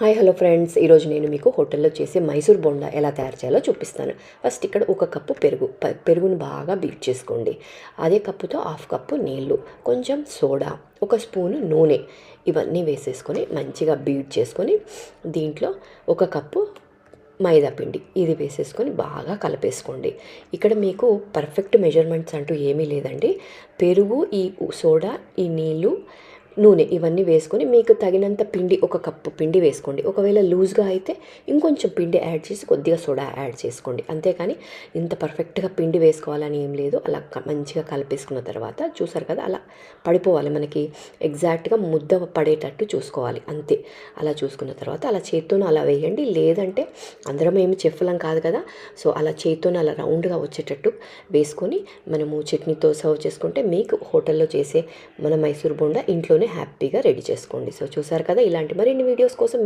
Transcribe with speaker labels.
Speaker 1: Hi hello friends, ఈరోజు నేను మీకు హోటల్లో చేసే మైసూర్ బోండా ఎలా తయారు చేయాలో చూపిస్తాను. ఫస్ట్ ఇక్కడ ఒక కప్పు పెరుగుని బాగా బీట్ చేసుకోండి. అదే కప్పుతో హాఫ్ కప్పు నీళ్ళు, కొంచెం సోడా, ఒక స్పూను నూనె ఇవన్నీ వేసేసుకొని మంచిగా బీట్ చేసుకొని దీంట్లో ఒక కప్పు మైదా పిండి ఇది వేసేసుకొని బాగా కలిపేసుకోండి. ఇక్కడ మీకు పర్ఫెక్ట్ మెజర్మెంట్స్ అంటూ ఏమీ లేదండి. పెరుగు, ఈ సోడా, ఈ నీళ్ళు, నూనె ఇవన్నీ వేసుకొని మీకు తగినంత పిండి, ఒక కప్పు పిండి వేసుకోండి. ఒకవేళ లూజ్గా అయితే ఇంకొంచెం పిండి యాడ్ చేసి కొద్దిగా సోడా యాడ్ చేసుకోండి. అంతేకాని ఇంత పర్ఫెక్ట్గా పిండి వేసుకోవాలని ఏం లేదు. అలా మంచిగా కలిపేసుకున్న తర్వాత చూసారు కదా, అలా పడిపోవాలి, మనకి ఎగ్జాక్ట్గా ముద్ద పడేటట్టు చూసుకోవాలి, అంతే. అలా చూసుకున్న తర్వాత అలా చేత్తోనే అలా వేయండి. లేదంటే అందరం ఏమి చెఫ్లం కాదు కదా, సో అలా చేత్తోనే అలా రౌండ్గా వచ్చేటట్టు వేసుకొని మనము చట్నీతో సర్వ్ చేసుకుంటే మీకు హోటల్లో చేసే మన మైసూర్ బోండా ఇంట్లోనే హ్యాపీగా రెడీ చేసుకోండి. సో చూసారు కదా, ఇలాంటి మరిన్ని వీడియోస్ కోసం